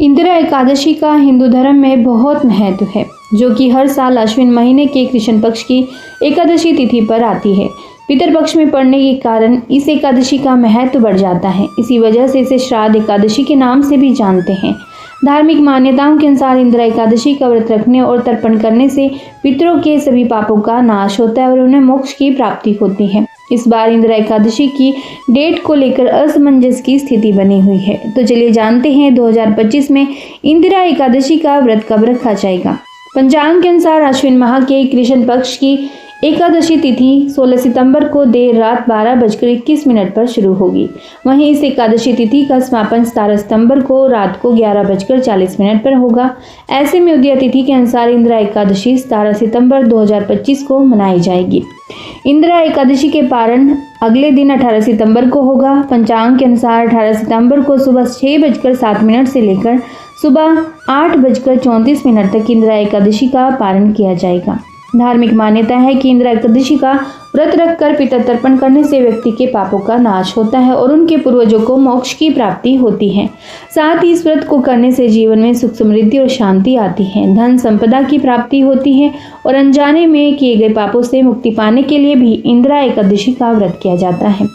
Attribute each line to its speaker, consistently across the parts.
Speaker 1: इंदिरा एकादशी का हिंदू धर्म में बहुत महत्व है, जो कि हर साल अश्विन महीने के कृष्ण पक्ष की एकादशी तिथि पर आती है। पितृपक्ष में पड़ने के कारण इस एकादशी का महत्व बढ़ जाता है। इसी वजह से इसे श्राद्ध एकादशी के नाम से भी जानते हैं। धार्मिक मान्यताओं के अनुसार इंदिरा एकादशी का व्रत रखने और तर्पण करने से पितरों के सभी पापों का नाश होता है और उन्हें मोक्ष की प्राप्ति होती है। इस बार इंदिरा एकादशी की डेट को लेकर असमंजस की स्थिति बनी हुई है। तो चलिए जानते हैं 2025 में इंदिरा एकादशी का व्रत कब रखा जाएगा। पंचांग के अनुसार अश्विन माह के कृष्ण पक्ष की एकादशी तिथि 16 सितंबर को देर रात 12:21 पर शुरू होगी। वहीं इस एकादशी तिथि का समापन 17 सितंबर को रात को 11:40 पर होगा। ऐसे में उदया तिथि के अनुसार इंदिरा एकादशी 17 सितंबर 2025 को मनाई जाएगी। इंदिरा एकादशी के पारण अगले दिन 18 सितंबर को होगा। पंचांग के अनुसार 18 सितंबर को सुबह 6:07 से लेकर सुबह 8:34 तक इंदिरा एकादशी का पारण किया जाएगा। धार्मिक मान्यता है कि इंदिरा एकादशी का व्रत रखकर पितृ तर्पण करने से व्यक्ति के पापों का नाश होता है और उनके पूर्वजों को मोक्ष की प्राप्ति होती है। साथ ही इस व्रत को करने से जीवन में सुख समृद्धि और शांति आती है, धन संपदा की प्राप्ति होती है और अनजाने में किए गए पापों से मुक्ति पाने के लिए भी इंदिरा एकादशी का व्रत किया जाता है।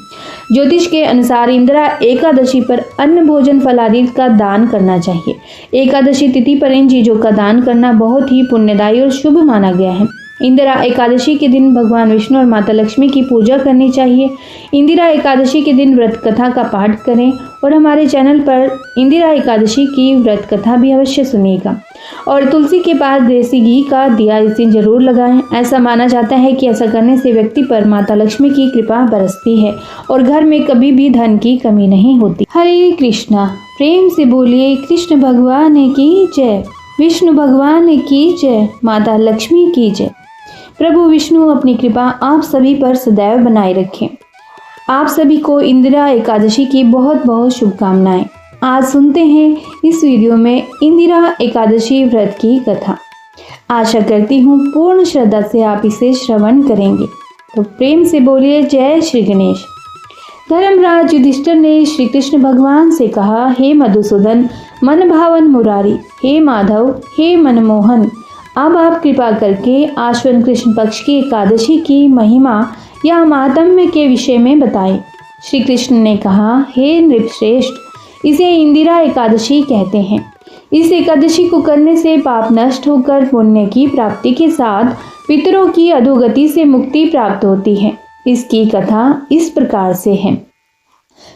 Speaker 1: ज्योतिष के अनुसार इंदिरा एकादशी पर अन्न भोजन फल आदि का दान करना चाहिए। एकादशी तिथि पर इन चीजों का दान करना बहुत ही पुण्यदायी और शुभ माना गया है। इंदिरा एकादशी के दिन भगवान विष्णु और माता लक्ष्मी की पूजा करनी चाहिए। इंदिरा एकादशी के दिन व्रत कथा का पाठ करें और हमारे चैनल पर इंदिरा एकादशी की व्रत कथा भी अवश्य सुनिएगा। और तुलसी के पास देसी घी का दिया इस दिन जरूर लगाएं। ऐसा माना जाता है कि ऐसा करने से व्यक्ति पर माता लक्ष्मी की कृपा बरसती है और घर में कभी भी धन की कमी नहीं होती। हरे कृष्णा, प्रेम से बोलिए कृष्ण भगवान की जय, विष्णु भगवान की जय, माता लक्ष्मी की जय। प्रभु विष्णु अपनी कृपा आप सभी पर सदैव बनाए रखें। आप सभी को इंदिरा एकादशी की बहुत बहुत शुभकामनाएं। आज सुनते हैं इस वीडियो में इंदिरा एकादशी व्रत की कथा। आशा करती हूँ पूर्ण श्रद्धा से आप इसे श्रवण करेंगे। तो प्रेम से बोलिए जय श्री गणेश। धर्मराज युधिष्ठिर ने श्री कृष्ण भगवान से कहा, हे मधुसूदन, मन भावन मुरारी, हे माधव, हे मनमोहन, अब आप कृपा करके आश्विन कृष्ण पक्ष की एकादशी की महिमा या महात्म्य के विषय में बताएं। श्री कृष्ण ने कहा, हे नृपश्रेष्ठ, इसे इंदिरा एकादशी कहते हैं। इस एकादशी को करने से पाप नष्ट होकर पुण्य की प्राप्ति के साथ पितरों की अधोगति से मुक्ति प्राप्त होती है। इसकी कथा इस प्रकार से है।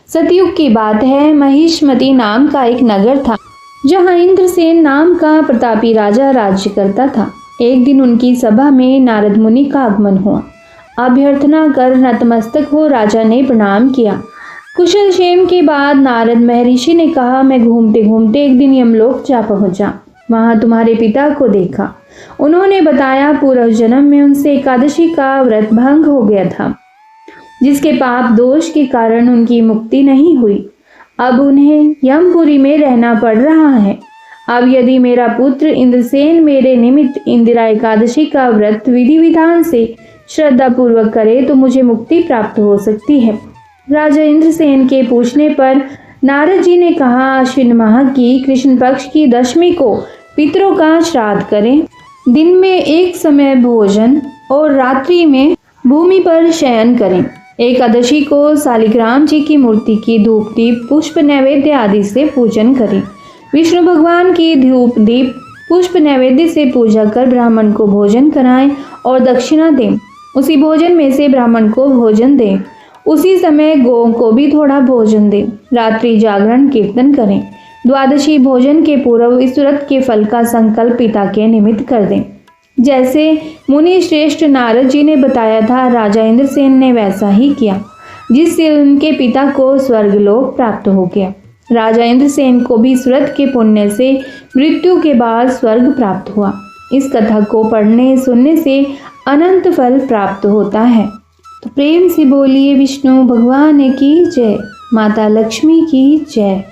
Speaker 1: सतयुग की बात है। महिष्मति नाम का एक नगर था, जहाँ इंद्रसेन नाम का प्रतापी राजा राज्य करता था। एक दिन उनकी सभा में नारद मुनि का आगमन हुआ। अभ्यर्थना कर नतमस्तक हो राजा ने प्रणाम किया। कुशल क्षेम के बाद नारद महर्षि ने कहा, मैं घूमते घूमते एक दिन यमलोक जा पहुंचा। वहां तुम्हारे पिता को देखा। उन्होंने बताया, पूर्व जन्म में उनसे एकादशी का व्रत भंग हो गया था, जिसके पाप दोष के कारण उनकी मुक्ति नहीं हुई। अब उन्हें यमपुरी में रहना पड़ रहा है। अब यदि मेरा पुत्र इंद्रसेन मेरे निमित्त इंदिरा एकादशी का व्रत विधि विधान से श्रद्धा पूर्वक करे तो मुझे मुक्ति प्राप्त हो सकती है। राजा इंद्रसेन के पूछने पर नारद जी ने कहा, अश्विन माह की कृष्ण पक्ष की दशमी को पितरों का श्राद्ध करें। दिन में एक समय भोजन और रात्रि में भूमि पर शयन करें। एकादशी को शालिग्राम जी की मूर्ति की धूप दीप पुष्प नैवेद्य आदि से पूजन करें। विष्णु भगवान की धूप दीप पुष्प नैवेद्य से पूजा कर ब्राह्मण को भोजन कराएं और दक्षिणा दें। उसी भोजन में से ब्राह्मण को भोजन दें। उसी समय गौ को भी थोड़ा भोजन दें। रात्रि जागरण कीर्तन करें। द्वादशी भोजन के पूर्व इस व्रत के फल का संकल्प पिता के निमित्त कर दें। जैसे मुनि श्रेष्ठ नारद जी ने बताया था, राजा इंद्रसेन ने वैसा ही किया, जिससे उनके पिता को स्वर्गलोक प्राप्त हो गया। राजा इंद्रसेन को भी इस व्रत के पुण्य से मृत्यु के बाद स्वर्ग प्राप्त हुआ। इस कथा को पढ़ने सुनने से अनंत फल प्राप्त होता है। तो प्रेम से बोलिए विष्णु भगवान की जय, माता लक्ष्मी की जय।